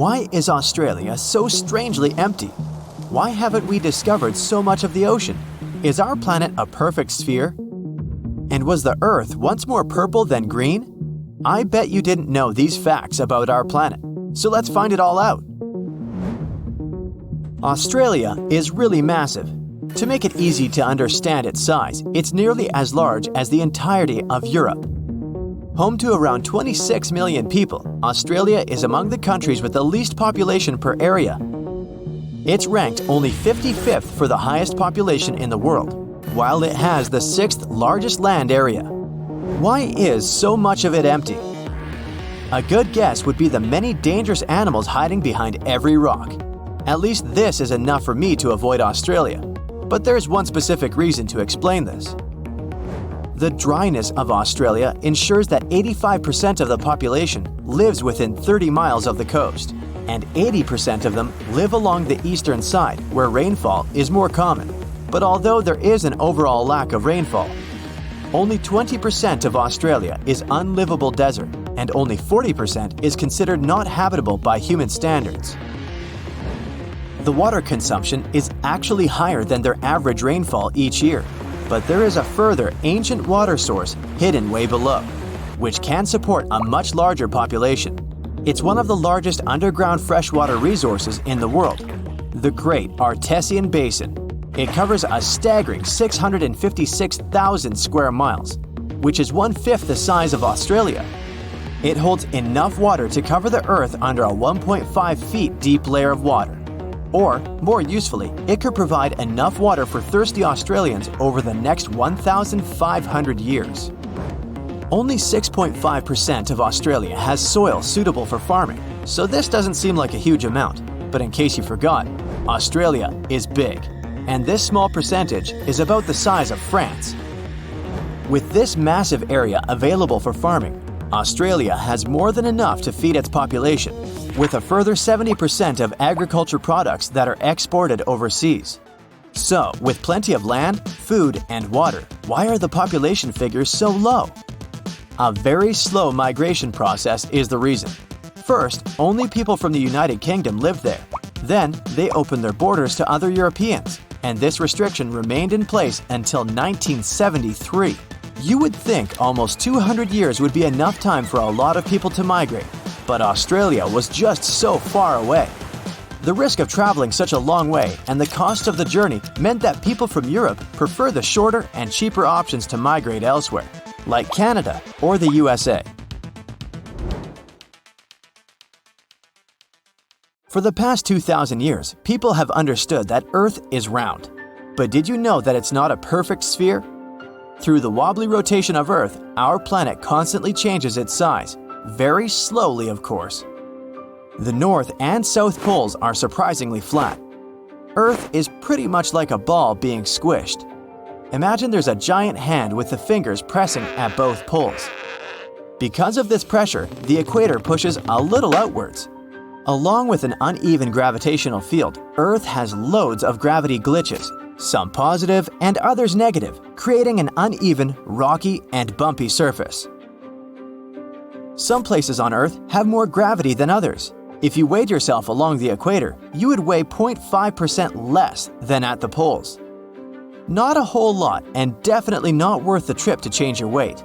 Why is Australia so strangely empty? Why haven't we discovered so much of the ocean? Is our planet a perfect sphere? And was the Earth once more purple than green? I bet you didn't know these facts about our planet. So let's find it all out. Australia is really massive. To make it easy to understand its size, it's nearly as large as the entirety of Europe. Home to around 26 million people, Australia is among the countries with the least population per area. It's ranked only 55th for the highest population in the world, while it has the 6th largest land area. Why is so much of it empty? A good guess would be the many dangerous animals hiding behind every rock. At least this is enough for me to avoid Australia. But there's one specific reason to explain this. The dryness of Australia ensures that 85% of the population lives within 30 miles of the coast, and 80% of them live along the eastern side, where rainfall is more common. But although there is an overall lack of rainfall, only 20% of Australia is unlivable desert, and only 40% is considered not habitable by human standards. The water consumption is actually higher than their average rainfall each year, but there is a further ancient water source hidden way below, which can support a much larger population. It's one of the largest underground freshwater resources in the world, the Great Artesian Basin. It covers a staggering 656,000 square miles, which is 1/5 the size of Australia. It holds enough water to cover the Earth under a 1.5 feet deep layer of water. Or, more usefully, it could provide enough water for thirsty Australians over the next 1,500 years. Only 6.5% of Australia has soil suitable for farming, so this doesn't seem like a huge amount. But in case you forgot, Australia is big, and this small percentage is about the size of France. With this massive area available for farming, Australia has more than enough to feed its population, with a further 70% of agriculture products that are exported overseas. So, with plenty of land, food, and water, why are the population figures so low? A very slow migration process is the reason. First, only people from the United Kingdom lived there. Then, they opened their borders to other Europeans, and this restriction remained in place until 1973. You would think almost 200 years would be enough time for a lot of people to migrate, but Australia was just so far away. The risk of traveling such a long way and the cost of the journey meant that people from Europe prefer the shorter and cheaper options to migrate elsewhere, like Canada or the USA. For the past 2,000 years, people have understood that Earth is round. But did you know that it's not a perfect sphere? Through the wobbly rotation of Earth, our planet constantly changes its size, very slowly of course. The North and South poles are surprisingly flat. Earth is pretty much like a ball being squished. Imagine there's a giant hand with the fingers pressing at both poles. Because of this pressure, the equator pushes a little outwards. Along with an uneven gravitational field, Earth has loads of gravity glitches, some positive and others negative, creating an uneven, rocky, and bumpy surface. Some places on Earth have more gravity than others. If you weighed yourself along the equator, you would weigh 0.5% less than at the poles. Not a whole lot, and definitely not worth the trip to change your weight.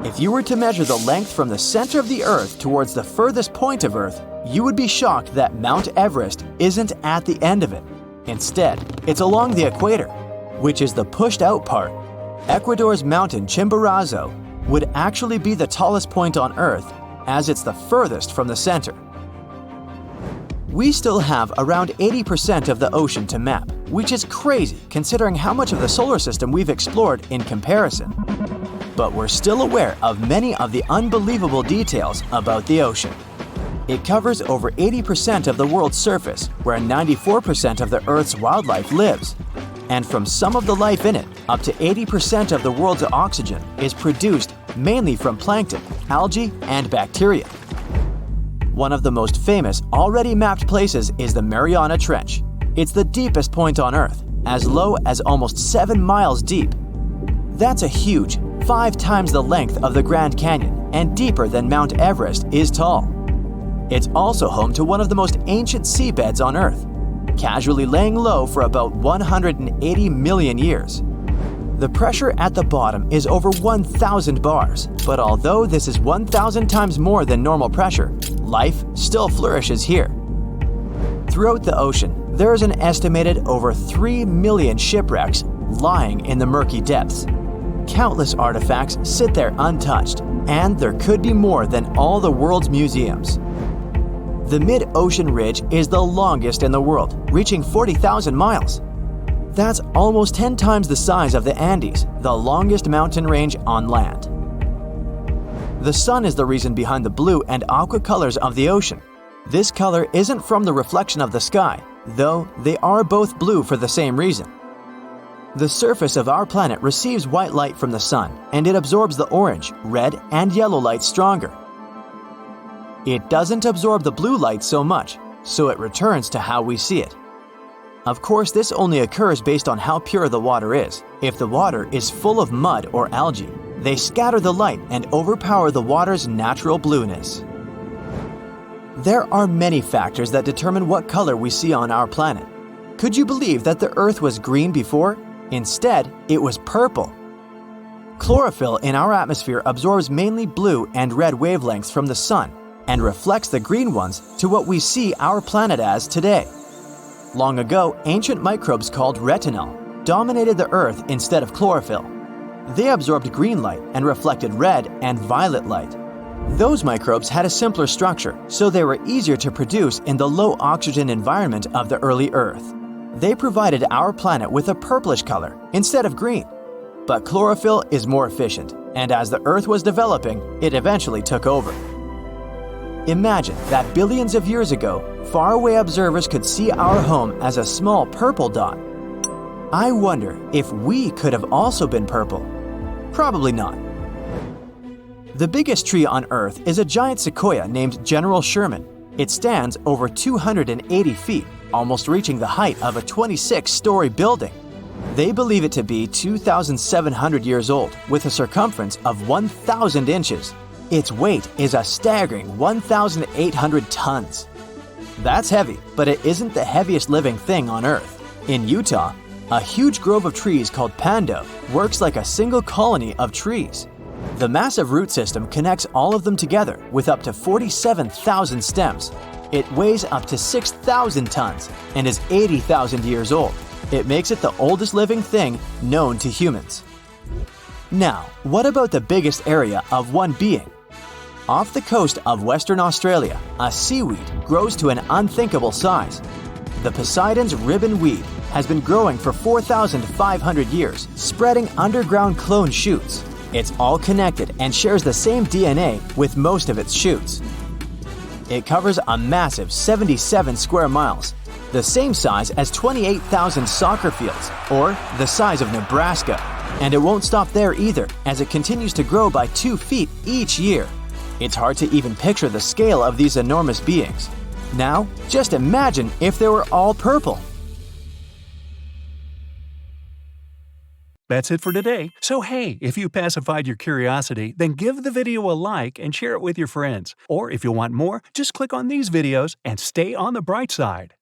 If you were to measure the length from the center of the Earth towards the furthest point of Earth, you would be shocked that Mount Everest isn't at the end of it. Instead, it's along the equator, which is the pushed-out part. Ecuador's mountain Chimborazo would actually be the tallest point on Earth, as it's the furthest from the center. We still have around 80% of the ocean to map, which is crazy considering how much of the solar system we've explored in comparison. But we're still aware of many of the unbelievable details about the ocean. It covers over 80% of the world's surface, where 94% of the Earth's wildlife lives. And from some of the life in it, up to 80% of the world's oxygen is produced mainly from plankton, algae, and bacteria. One of the most famous, already mapped places is the Mariana Trench. It's the deepest point on Earth, as low as almost 7 miles deep. That's a huge 5 times the length of the Grand Canyon and deeper than Mount Everest is tall. It's also home to one of the most ancient seabeds on Earth, casually laying low for about 180 million years. The pressure at the bottom is over 1,000 bars, but although this is 1,000 times more than normal pressure, life still flourishes here. Throughout the ocean, there is an estimated over 3 million shipwrecks lying in the murky depths. Countless artifacts sit there untouched, and there could be more than all the world's museums. The mid-ocean ridge is the longest in the world, reaching 40,000 miles. That's almost 10 times the size of the Andes, the longest mountain range on land. The sun is the reason behind the blue and aqua colors of the ocean. This color isn't from the reflection of the sky, though they are both blue for the same reason. The surface of our planet receives white light from the sun, and it absorbs the orange, red, and yellow light stronger. It doesn't absorb the blue light so much, so it returns to how we see it. Of course, this only occurs based on how pure the water is. If the water is full of mud or algae, they scatter the light and overpower the water's natural blueness. There are many factors that determine what color we see on our planet. Could you believe that the Earth was green before? Instead, it was purple. Chlorophyll in our atmosphere absorbs mainly blue and red wavelengths from the sun and reflects the green ones to what we see our planet as today. Long ago, ancient microbes called retinal dominated the Earth instead of chlorophyll. They absorbed green light and reflected red and violet light. Those microbes had a simpler structure, so they were easier to produce in the low oxygen environment of the early Earth. They provided our planet with a purplish color instead of green. But chlorophyll is more efficient, and as the Earth was developing, it eventually took over. Imagine that billions of years ago, faraway observers could see our home as a small purple dot. I wonder if we could have also been purple. Probably not. The biggest tree on Earth is a giant sequoia named General Sherman. It stands over 280 feet, almost reaching the height of a 26-story building. They believe it to be 2,700 years old, with a circumference of 1,000 inches. Its weight is a staggering 1,800 tons. That's heavy, but it isn't the heaviest living thing on Earth. In Utah, a huge grove of trees called Pando works like a single colony of trees. The massive root system connects all of them together with up to 47,000 stems. It weighs up to 6,000 tons and is 80,000 years old. It makes it the oldest living thing known to humans. Now, what about the biggest area of one being? Off the coast of Western Australia, a seaweed grows to an unthinkable size. The Poseidon's ribbon weed has been growing for 4,500 years, spreading underground clone shoots. It's all connected and shares the same DNA with most of its shoots. It covers a massive 77 square miles, the same size as 28,000 soccer fields, or the size of Nebraska. And it won't stop there either, as it continues to grow by 2 feet each year. It's hard to even picture the scale of these enormous beings. Now, just imagine if they were all purple. That's it for today. So hey, if you pacified your curiosity, then give the video a like and share it with your friends. Or if you want more, just click on these videos and stay on the bright side.